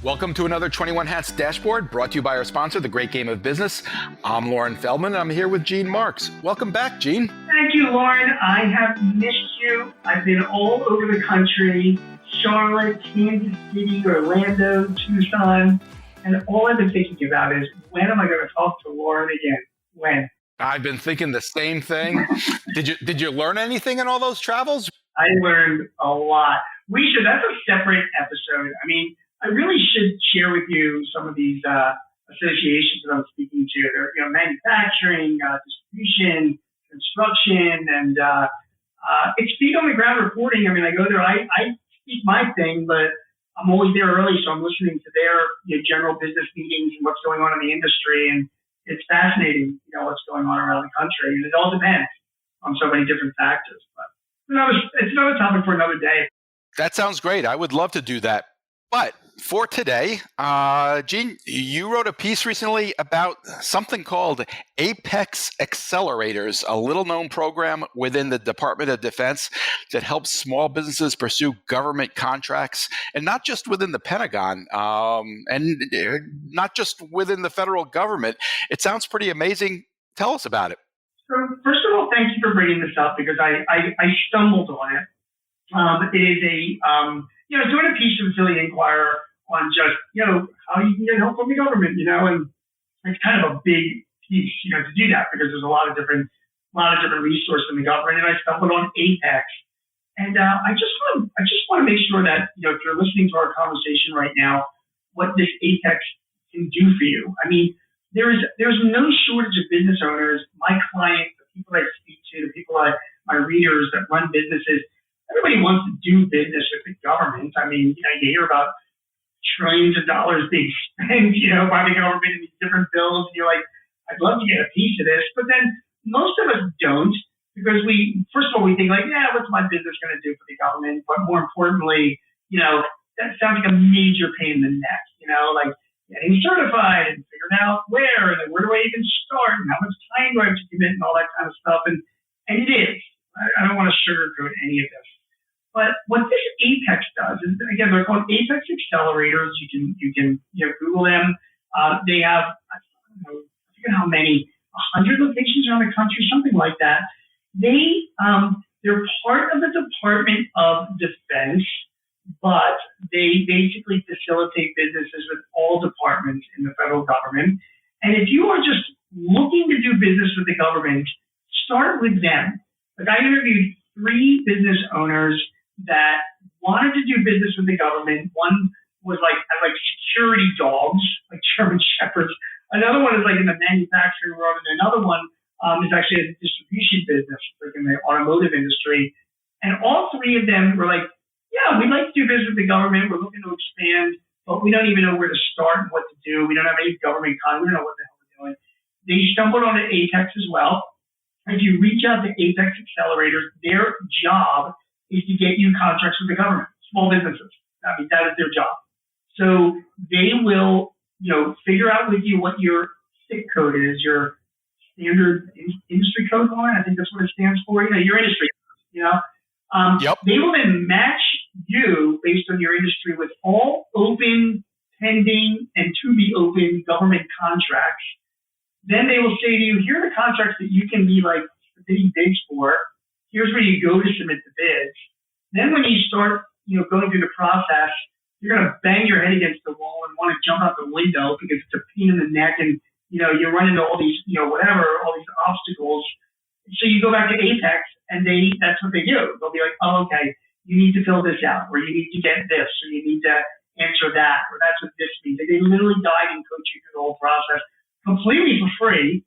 Welcome to another 21 Hats Dashboard, brought to you by our sponsor, The Great Game of Business. I'm Lauren Feldman, and I'm here with Gene Marks. Welcome back, Gene. Thank you, Lauren. I have missed you. I've been all over the country, Charlotte, Kansas City, Orlando, Tucson, and all I've been thinking about is, when am I going to talk to Lauren again? When? I've been thinking the same thing. Did you learn anything in all those travels? I learned a lot. That's a separate episode. I really should share with you some of these associations that I'm speaking to. They're, manufacturing, distribution, construction, and it's feet on the ground reporting. I go there, I speak my thing, but I'm always there early, so I'm listening to their general business meetings and what's going on in the industry, and it's fascinating, what's going on around the country, and it all depends on so many different factors. But it's another topic for another day. That sounds great. I would love to do that. But for today, Gene, you wrote a piece recently about something called Apex Accelerators, a little-known program within the Department of Defense that helps small businesses pursue government contracts, and not just within the Pentagon, and not just within the federal government. It sounds pretty amazing. Tell us about it. So first of all, thank you for bringing this up, because I stumbled on it. It is doing a piece of Philly Inquirer on just, how you can get help from the government, and it's kind of a big piece, to do that, because there's a lot of different resources in the government. And I stumbled on Apex. And I just want to make sure that, if you're listening to our conversation right now, what this Apex can do for you. There's no shortage of business owners. My clients, the people I speak to, the people my readers that run businesses, everybody wants to do business with the government. You hear about trillions of dollars being spent, by the government in these different bills. And you're like, I'd love to get a piece of this. But then most of us don't, because first of all, we think like, yeah, what's my business going to do for the government? But more importantly, that sounds like a major pain in the neck, like getting certified and figuring out where, and then where do I even start, and how much time do I have to commit, and all that kind of stuff. And it is. I don't want to sugarcoat any of this. But what this Apex does is, again, they're called Apex Accelerators. You can Google them. They have, I forget how many, 100 locations around the country, something like that. They're part of the Department of Defense, but they basically facilitate businesses with all departments in the federal government. And if you are just looking to do business with the government, start with them. Like, I interviewed 3 business owners that wanted to do business with the government. One was like security dogs, like German Shepherds. Another one is like in the manufacturing world, and another one is actually a distribution business, like in the automotive industry. And all 3 of them were like, yeah, we'd like to do business with the government. We're looking to expand, but we don't even know where to start and what to do. We don't have any government contact. We don't know what the hell we're doing. They stumbled on Apex as well. If you reach out to Apex Accelerators, their job is to get you contracts with the government, small businesses. That is their job. So they will, figure out with you what your SIC code is, your standard industry code, Lauren. I think that's what it stands for. Your industry. Yep. They will then match you based on your industry with all open, pending, and to be open government contracts. Then they will say to you, here are the contracts that you can be like bidding bids for. Here's where you go to submit the bids. Then when you start, going through the process, you're going to bang your head against the wall and want to jump out the window because it's a pain in the neck, and you run into all these, all these obstacles. So you go back to Apex, and that's what they do. They'll be like, oh, okay, you need to fill this out, or you need to get this, or you need to answer that, or that's what this means. They literally guide and coach you through the whole process completely for free.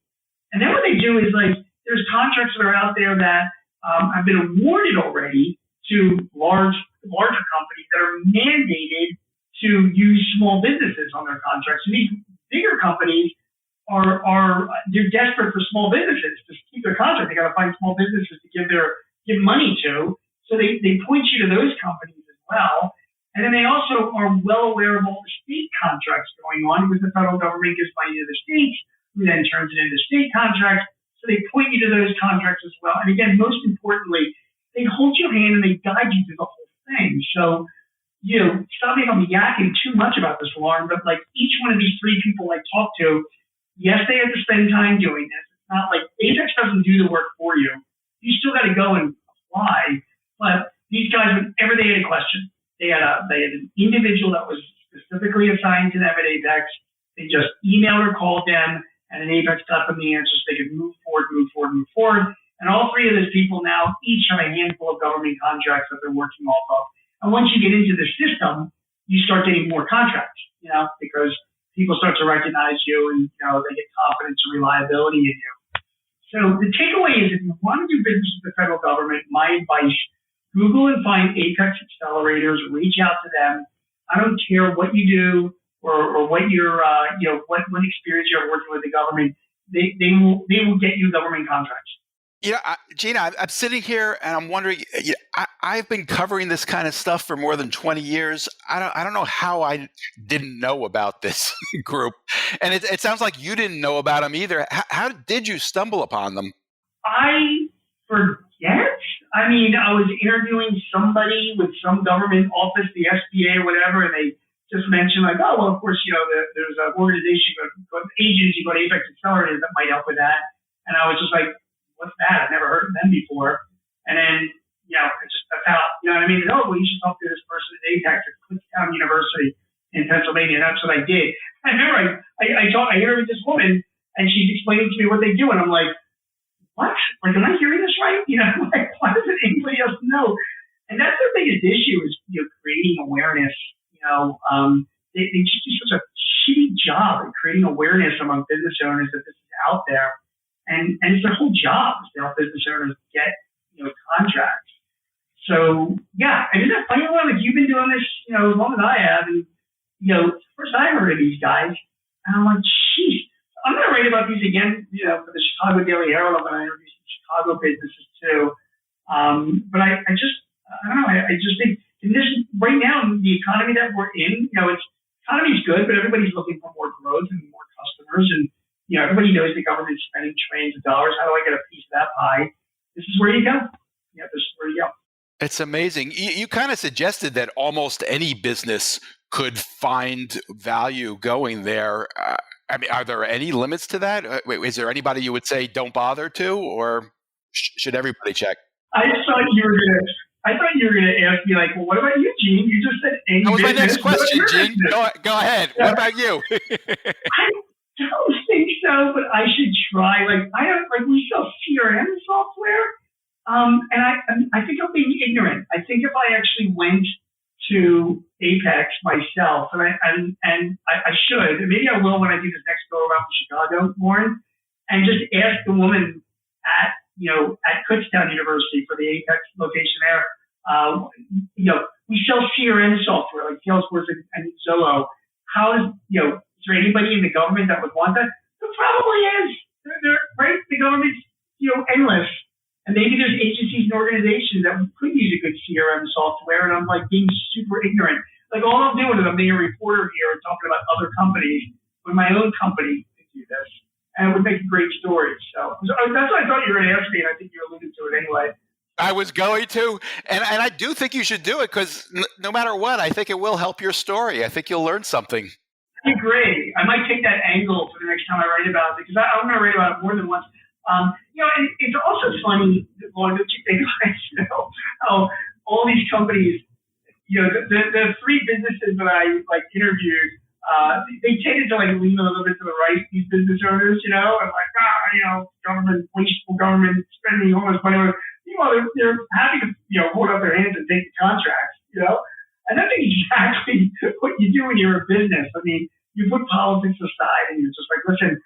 And then what they do is, like, there's contracts that are out there that have been awarded already to larger companies that are mandated to use small businesses on their contracts. So these bigger companies they're desperate for small businesses to keep their contract. They got to find small businesses to give money to. So they point you to those companies as well. And then they also are well aware of all the state contracts going on, because the federal government gives money to the states, who then turns it into state contracts. So they point you to those contracts as well. And again, most importantly, they hold your hand and they guide you through the whole thing. So, stop me if I'm yakking too much about this, Lauren, but like each one of these three people I talked to, yes, they have to spend time doing this. It's not like Apex doesn't do the work for you. You still got to go and apply. But these guys, whenever they had a question, they had an individual that was specifically assigned to them at Apex. They just emailed or called them, and an Apex got them the answers. They could move forward. And all three of those people now each have a handful of government contracts that they're working off of. And once you get into the system, you start getting more contracts, because people start to recognize you and, they get confidence and reliability in you. So the takeaway is if you want to do business with the federal government, my advice, Google and find Apex Accelerators, reach out to them. I don't care what you do or what your, what experience you have working with the government. They will get you government contracts. Gina, I'm sitting here and I'm wondering, I've been covering this kind of stuff for more than 20 years. I don't know how I didn't know about this group. And it sounds like you didn't know about them either. How did you stumble upon them? I forget. I mean, I was interviewing somebody with some government office, the SBA or whatever, and they just mentioned like, oh, well, of course, there's an organization, an agency called Apex Accelerators that might help with that. And I was just like, what's that? I've never heard of them before. And then, that's how, I mean? Oh, well, you should talk to this person at Apex at Kutztown University in Pennsylvania. And that's what I did. I remember I interviewed this woman and she's explaining to me what they do. And I'm like, what? Like, am I hearing this right? Like, why doesn't anybody else know? And that's the biggest issue is, creating awareness. They just do such a shitty job at creating awareness among business owners that this is out there. And it's their whole job is to help business owners get, contracts. So, yeah, and isn't that funny, Lauren? Like, you've been doing this, as long as I have. And, first I heard of these guys, and I'm like, geez, I'm going to write about these again, for the Chicago Daily Herald. I'm going to interview some Chicago businesses too. But I don't know. I just think in this right now, the economy that we're in, economy's good, but everybody's looking for more growth and more customers. And, everybody knows the government's spending trillions of dollars. How do I get a piece of that pie? This is where you go. This is where you go. It's amazing. You kind of suggested that almost any business could find value going there. I mean, are there any limits to that? Is there anybody you would say don't bother to, or should everybody check? I thought you were going to ask me like, well, what about you, Gene? You just said any business. That was my next question, Gene. Go ahead. Yeah. What about you? I don't think so, but I should try. We sell CRM software, and I think I'm being ignorant. I think if I actually went to Apex myself, and I should, and maybe I will when I do this next go around to Chicago, Warren, and just ask the woman at Kutztown University for the Apex location there. We sell CRM software like Salesforce and Zillow. Is there anybody in the government that would want that? There probably is. They're right? The government's, endless. And maybe there's agencies and organizations that could use a good CRM software. And I'm like being super ignorant. Like all I'm doing is I'm being a reporter here and talking about other companies when my own company could do this. And it would make a great story. So that's what I thought you were going to ask me. And I think you alluded to it anyway. I was going to. And I do think you should do it because no matter what, I think it will help your story. I think you'll learn something. I agree. I might take that angle for the next time I write about it because I'm going to write about it more than once. And it's also funny, Lauren, don't you think, how all these companies, the three businesses that I interviewed, they tended to lean a little bit to the right, these business owners, and government, wasteful government spending all this money. They're happy to, hold up their hands and take the contracts, And that's exactly what you do when you're a business. I mean, you put politics aside and you're just like, listen,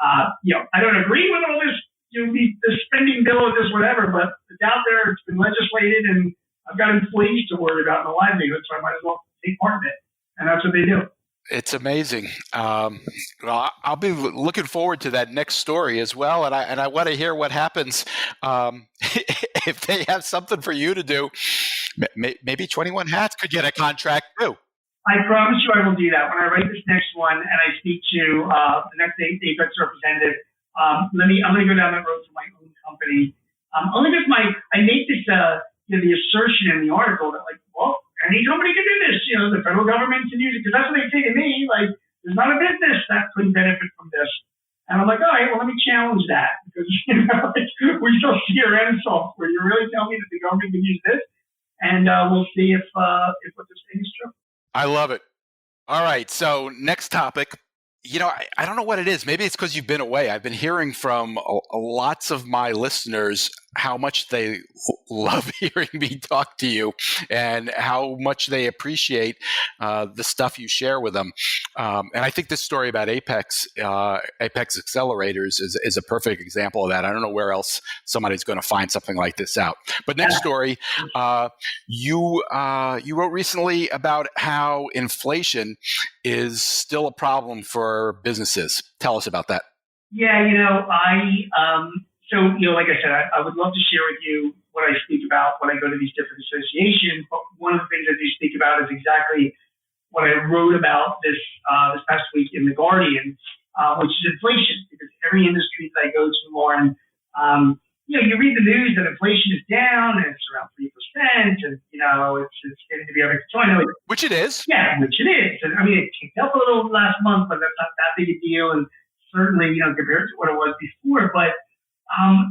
I don't agree with all this, the spending bill or this whatever, but it's out there, it's been legislated, and I've got employees to worry about in the livelihood, so I might as well take part in it. And that's what they do. It's amazing. Well, I'll be looking forward to that next story as well, and I want to hear what happens if they have something for you to do. Maybe 21 Hats could get a contract too. I promise you I will do that. When I write this next one and I speak to the next Apex representative, I'm going to go down that road for my own company. Only because I make this, the assertion in the article that any company can do this. The federal government can use it because that's what they say to me. Like, there's not a business that couldn't benefit from this. And I'm like, all right, well, let me challenge that because like, we sell CRM software. You really tell me that the government can use this, and we'll see if what they're saying is true. I love it. All right. So next topic. I don't know what it is. Maybe it's because you've been away. I've been hearing from lots of my listeners how much they love hearing me talk to you and how much they appreciate the stuff you share with them. And I think this story about Apex Accelerators is a perfect example of that. I don't know where else somebody's going to find something like this out. But next story, you wrote recently about how inflation is still a problem for businesses. Tell us about that. Yeah, like I said, I would love to share with you what I speak about when I go to these different associations. But one of the things I do speak about is exactly what I wrote about this past week in The Guardian, which is inflation. Because every industry that I go to, Lauren, you read the news that inflation is down and it's around 3%, and it's getting to be under control. Which it is. Yeah, which it is. And I mean, it kicked up a little last month, but that's not that big a deal. And certainly, compared to what it was before. But I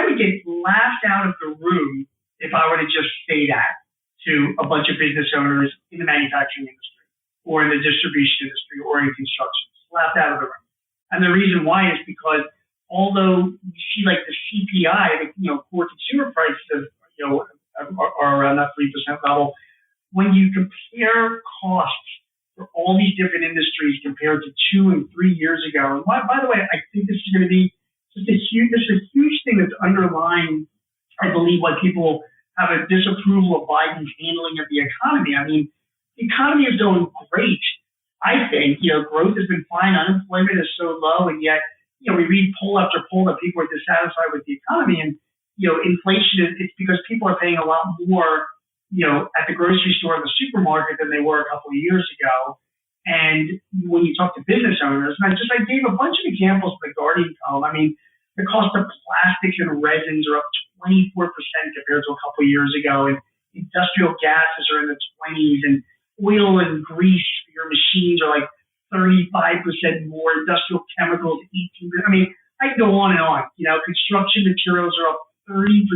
would get laughed out of the room if I were to just say that to a bunch of business owners in the manufacturing industry or in the distribution industry or in construction. Laughed out of the room. And the reason why is because although you see like the CPI, core consumer prices are around that 3% level, when you compare costs for all these different industries compared to 2 and 3 years ago. And by the way, I think this is going to be just a huge thing that's underlying, I believe, why people have a disapproval of Biden's handling of the economy. I mean, the economy is doing great. I think, growth has been fine. Unemployment is so low. And yet, we read poll after poll that people are dissatisfied with the economy. And, inflation it's because people are paying a lot more at the grocery store or the supermarket than they were a couple of years ago. And when you talk to business owners, and I gave a bunch of examples in The Guardian column. I mean, the cost of plastics and resins are up 24% compared to a couple of years ago, and industrial gases are in the 20s, and oil and grease for your machines are like 35% more, industrial chemicals 18%. I mean, I can go on and on. Construction materials are up 30%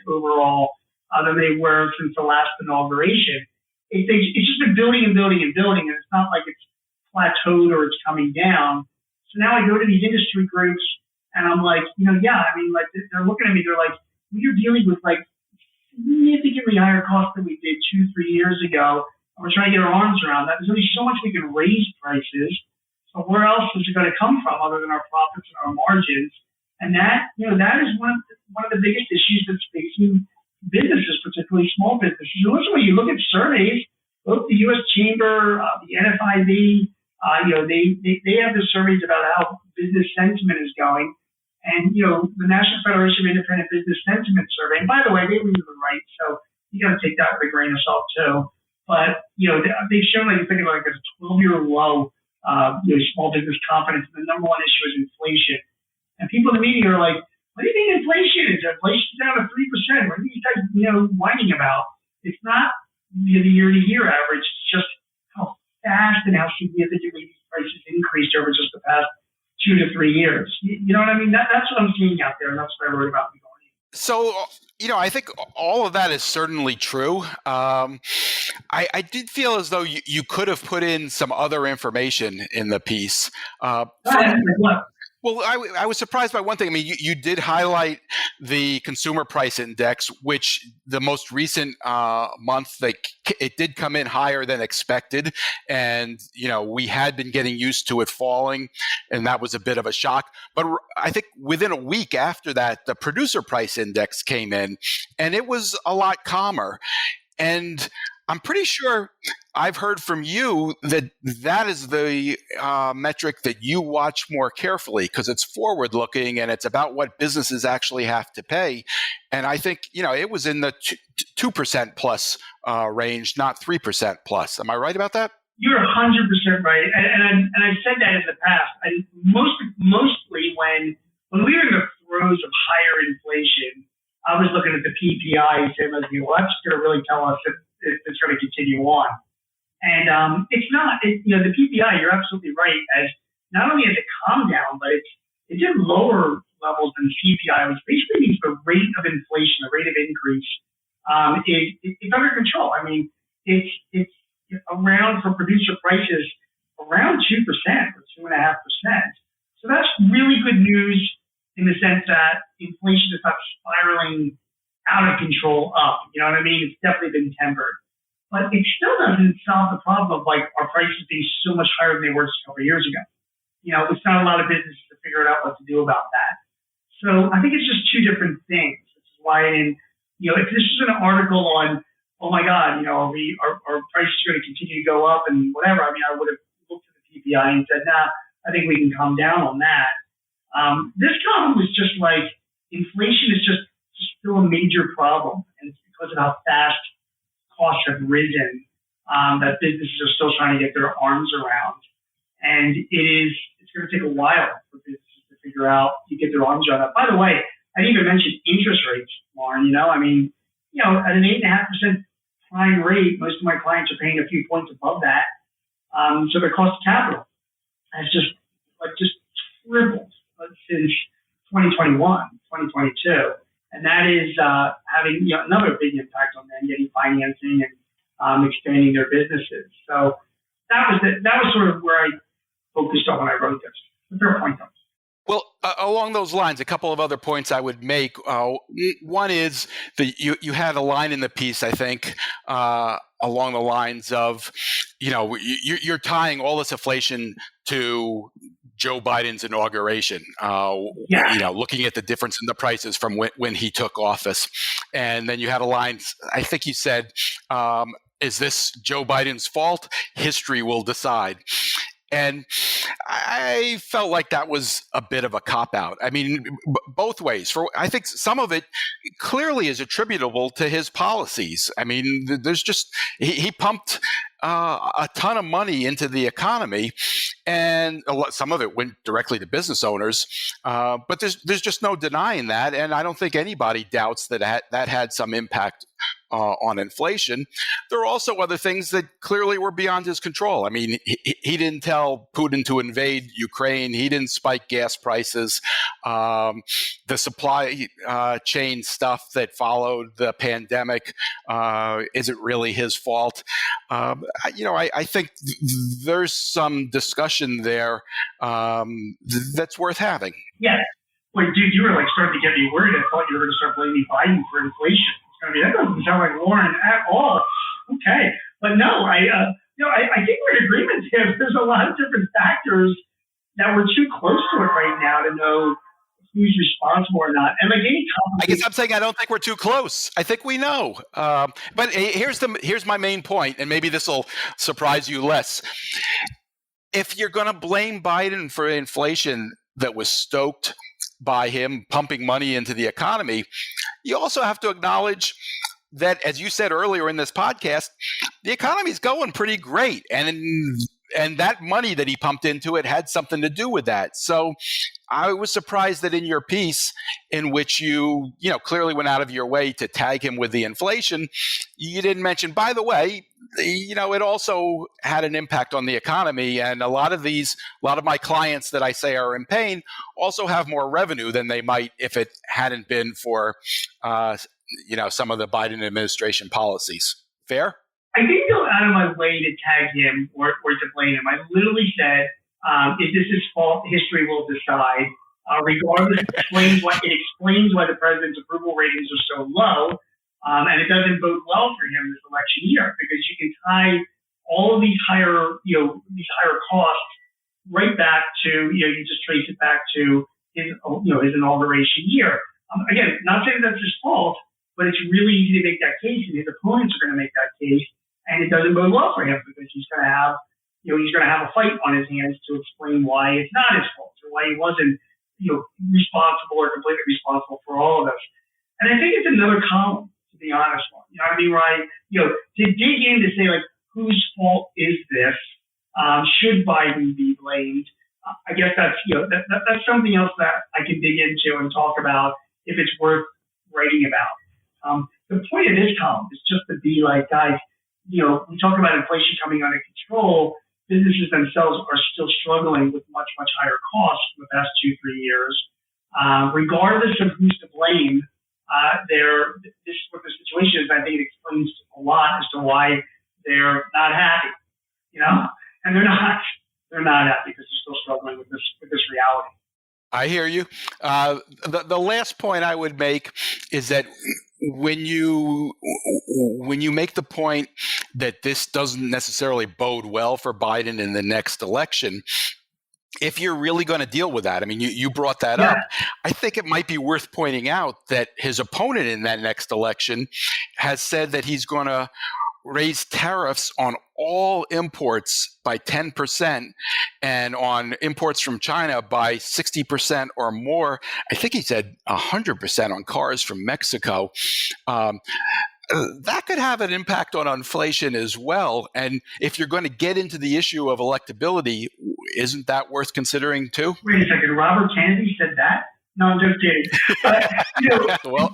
overall than they were since the last inauguration. It's just been building and building and building, and it's not like it's plateaued or it's coming down. So now I go to these industry groups, and I'm like, they're looking at me, they're like, we're dealing with like significantly higher costs than we did 2-3 years ago, and we're trying to get our arms around that. There's only so much we can raise prices. So where else is it going to come from other than our profits and our margins? And that is one of the biggest issues that's facing businesses, particularly small businesses. And listen, when you look at surveys, both the U.S. Chamber, the NFIB, they have the surveys about how business sentiment is going. And, the National Federation of Independent Business Sentiment Survey, and by the way, they lean to the right, so you got to take that with a grain of salt too. But, they've shown like, you think about like a 12-year low, small business confidence, and the number one issue is inflation. And people in the media are like, what do you mean inflation is? Inflation's down to 3%. What are you guys, whining about? It's not the year-to-year average. It's just how fast and how significantly these prices increased over just the past 2 to 3 years. You know what I mean? That's what I'm seeing out there, and that's what I wrote about in The Guardian. So, I think all of that is certainly true. I did feel as though you could have put in some other information in the piece. Like what? Well, I was surprised by one thing. I mean, you did highlight the consumer price index, which the most recent month, it did come in higher than expected. And, we had been getting used to it falling, and that was a bit of a shock. But I think within a week after that, the producer price index came in, and it was a lot calmer. And I'm pretty sure I've heard from you that is the metric that you watch more carefully because it's forward-looking and it's about what businesses actually have to pay. And I think, it was in the 2% plus range, not 3% plus. Am I right about that? You're 100% right. And I've said that in the past. Mostly when we were in the throes of higher inflation, I was looking at the PPI, saying, well, that's going to really tell us if it's going to continue on. And it's not. The PPI, you're absolutely right. As not only has it calmed down, but it's in lower levels than CPI, which basically means the rate of inflation, the rate of increase, it's under control. I mean, it's around for producer prices around 2% or 2.5%. So that's really good news in the sense that inflation is not spiraling out of control up. You know what I mean? It's definitely been tempered. But it still doesn't solve the problem of like our prices being so much higher than they were just a couple of years ago. It's not a lot of businesses to figure out what to do about that. So I think it's just two different things. Which is why, if this was an article on, oh my God, our prices are going to continue to go up and whatever. I mean, I would have looked at the PPI and said, nah, I think we can calm down on that. This column was just like inflation is just still a major problem, and it's because of how fast costs have risen that businesses are still trying to get their arms around. And it's going to take a while for businesses to figure out, to get their arms around that. By the way, I didn't even mention interest rates, Lauren. At an 8.5% prime rate, most of my clients are paying a few points above that. So their cost of capital has just tripled since 2021, 2022. And that is having another big impact on them getting financing and expanding their businesses. So that was sort of where I focused on when I wrote this. It's a fair point, though. Well, along those lines, a couple of other points I would make. One is that you had a line in the piece, I think, along the lines of, you're tying all this inflation to Joe Biden's inauguration, looking at the difference in the prices from when he took office. And then you had a line, I think you said, is this Joe Biden's fault? History will decide. And I felt like that was a bit of a cop-out. I mean, both ways. I think some of it clearly is attributable to his policies. I mean, there's just he pumped a ton of money into the economy, and some of it went directly to business owners. But there's just no denying that, and I don't think anybody doubts that had some impact on inflation. There are also other things that clearly were beyond his control. I mean, he didn't tell Putin to invade Ukraine. He didn't spike gas prices. The supply chain stuff that followed the pandemic isn't really his fault. I think there's some discussion there that's worth having. Yeah. Wait, dude, you were like starting to get me worried. I thought you were going to start blaming Biden for inflation. That doesn't sound like Warren at all. Okay, but no, I think we're in agreement here. There's a lot of different factors that we're too close to it right now to know who's responsible or not. And like any I guess I'm saying I don't think we're too close. I think we know. But here's my main point, and maybe this will surprise you less. If you're going to blame Biden for inflation that was stoked by him pumping money into the economy, you also have to acknowledge that, as you said earlier in this podcast, the economy's going pretty great. And that money that he pumped into it had something to do with that. So I was surprised that in your piece, in which you clearly went out of your way to tag him with the inflation, you didn't mention, by the way, it also had an impact on the economy. And a lot of my clients that I say are in pain also have more revenue than they might if it hadn't been for, some of the Biden administration policies. Fair? I didn't go out of my way to tag him or to blame him. I literally said, if this is fault, history will decide. Regardless, it explains why the president's approval ratings are so low, and it doesn't bode well for him this election year because you can tie all of these higher costs right back to you just trace it back to his inauguration year. Again, not saying that's his fault, but it's really easy to make that case, and his opponents are going to make that case. And it doesn't bode well for him because he's going to have a fight on his hands to explain why it's not his fault or why he wasn't, responsible or completely responsible for all of this. And I think it's another column, to be honest. You know what I mean, right? To dig in to say like, whose fault is this? Should Biden be blamed? I guess that's something else that I can dig into and talk about if it's worth writing about. of this column is just to be like, guys, we talk about inflation coming under control. Businesses themselves are still struggling with much, much higher costs in the past 2-3 years. Regardless of who's to blame, this is what the situation is. I think it explains a lot as to why they're not happy, and they're not happy because they're still struggling with this reality. I hear you. The last point I would make is that when you make the point that this doesn't necessarily bode well for Biden in the next election, if you're really going to deal with that, I mean, you brought that up. I think it might be worth pointing out that his opponent in that next election has said that he's going to raise tariffs on all imports by 10% and on imports from China by 60% or more. I think he said 100% on cars from Mexico. That could have an impact on inflation as well. And if you're going to get into the issue of electability, isn't that worth considering too? Wait a second. Robert Kennedy said that? No, I'm just kidding. But, well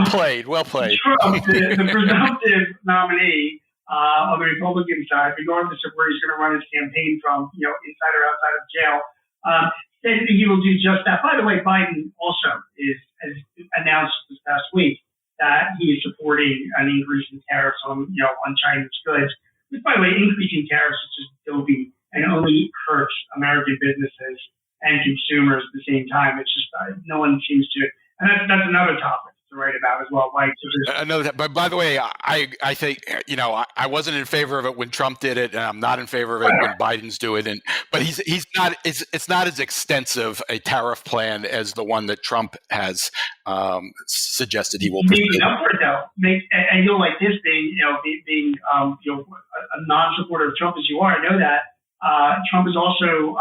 played. Trump, the presumptive nominee on the Republican side, regardless of where he's going to run his campaign from, inside or outside of jail, said that he will do just that. By the way, Biden also has announced this past week that he is supporting an increase in tariffs on Chinese goods. Which, by the way, increasing tariffs is just dopey and only hurts American businesses and consumers at the same time. It's just no one seems to, and that's another topic to write about as well. Right? I know that, but by the way, I think I wasn't in favor of it when Trump did it, and I'm not in favor of it when Biden's doing it. But he's not. It's not as extensive a tariff plan as the one that Trump has suggested he will pursue. Making up for it though, and you'll like this being a non-supporter of Trump as you are. I know that Trump is also.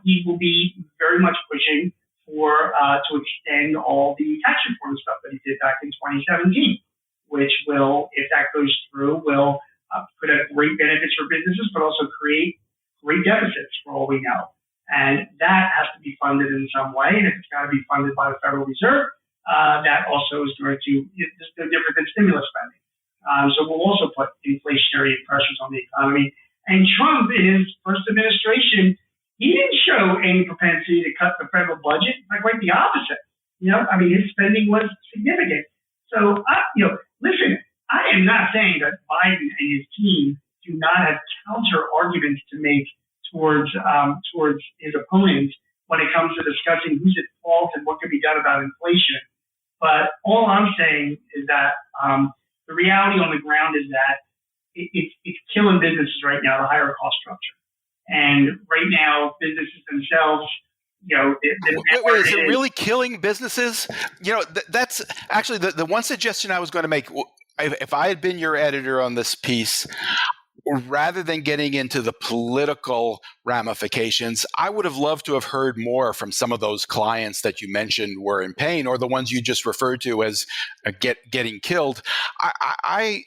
He will be very much pushing for to extend all the tax reform stuff that he did back in 2017, which will, if that goes through, will put out great benefits for businesses, but also create great deficits for all we know. And that has to be funded in some way. And if it's got to be funded by the Federal Reserve, that also is going to, it's no different than stimulus spending. So we'll also put inflationary pressures on the economy. And Trump, in his first administration, he didn't show any propensity to cut the federal budget, like quite the opposite. His spending was significant. So, listen, I am not saying that Biden and his team do not have counter arguments to make towards his opponents when it comes to discussing who's at fault and what can be done about inflation. But all I'm saying is that the reality on the ground is that it's killing businesses right now, the higher cost structure. And right now, businesses themselves, Wait, is it really killing businesses? That's actually the one suggestion I was going to make. If I had been your editor on this piece, rather than getting into the political ramifications, I would have loved to have heard more from some of those clients that you mentioned were in pain, or the ones you just referred to as getting killed. I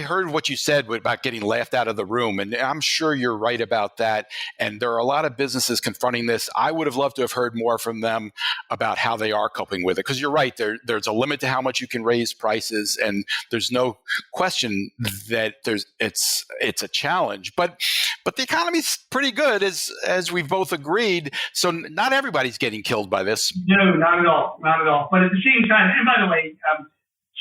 heard what you said about getting laughed out of the room, and I'm sure you're right about that. And there are a lot of businesses confronting this. I would have loved to have heard more from them about how they are coping with it, because you're right. There's a limit to how much you can raise prices, and there's no question that it's a challenge. But the economy's pretty good, as we've both agreed. So not everybody's getting killed by this. No, not at all. But at the same time, and by the way,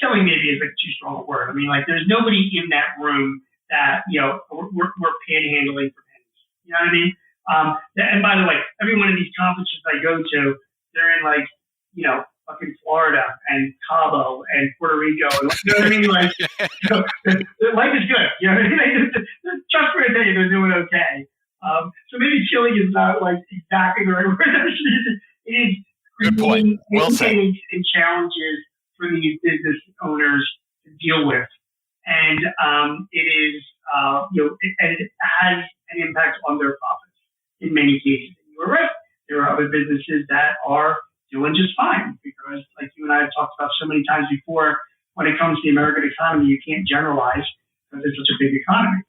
killing maybe is like too strong a word. I mean, like there's nobody in that room that we're panhandling for pennies. You know what I mean? And by the way, every one of these conferences I go to, they're in like fucking Florida and Cabo and Puerto Rico. And, you know what I mean? Like, life is good. You know what I mean? Trust me, I tell you, they're doing okay. So maybe chilling is not like exactly the right word. It is creating and challenges for these business owners to deal with. And it is, and it has an impact on their profits in many cases. And you were right. There are other businesses that are doing just fine, because like you and I have talked about so many times before, when it comes to the American economy, you can't generalize because it's such a big economy.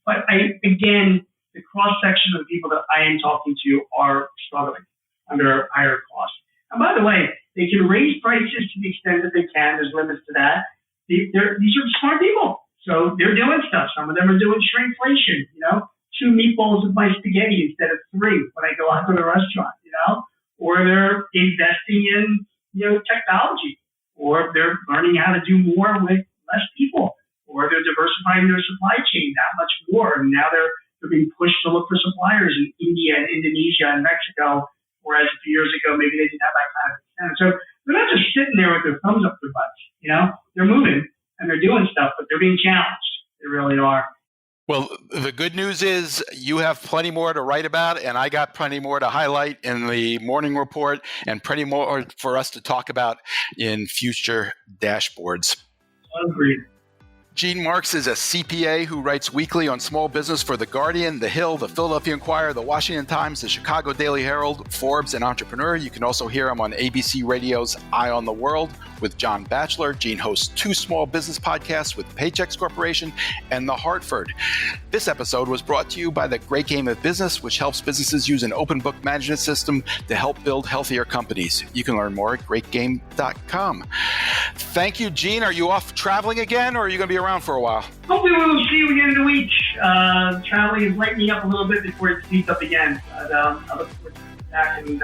But again, the cross section of the people that I am talking to are struggling under higher costs. And by the way, they can raise prices to the extent that they can. There's limits to that. These are smart people. So they're doing stuff. Some of them are doing shrinkflation, 2 meatballs of my spaghetti instead of 3 when I go out to the restaurant, or they're investing in, technology, or they're learning how to do more with less people, or they're diversifying their supply chain that much more. And now they're being pushed to look for suppliers in India and Indonesia and Mexico, whereas a few years ago, maybe they didn't have that kind of incentive. So they're not just sitting there with their thumbs up their butts, they're moving and they're doing stuff, but they're being challenged. They really are. Well, the good news is you have plenty more to write about, and I got plenty more to highlight in the morning report and plenty more for us to talk about in future dashboards. Agreed. Gene Marks is a CPA who writes weekly on small business for The Guardian, The Hill, The Philadelphia Inquirer, The Washington Times, The Chicago Daily Herald, Forbes, and Entrepreneur. You can also hear him on ABC Radio's Eye on the World with John Batchelor. Gene hosts 2 small business podcasts with Paychex Corporation and The Hartford. This episode was brought to you by The Great Game of Business, which helps businesses use an open book management system to help build healthier companies. You can learn more at greatgame.com. Thank you, Gene. Are you off traveling again, or are you going to be around for a while? Hopefully we'll see you again in a week. Traveling is lightening up a little bit before it speeds up again. But I look forward to back and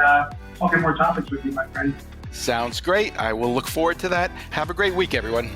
talking more topics with you, my friend. Sounds great. I will look forward to that. Have a great week, everyone.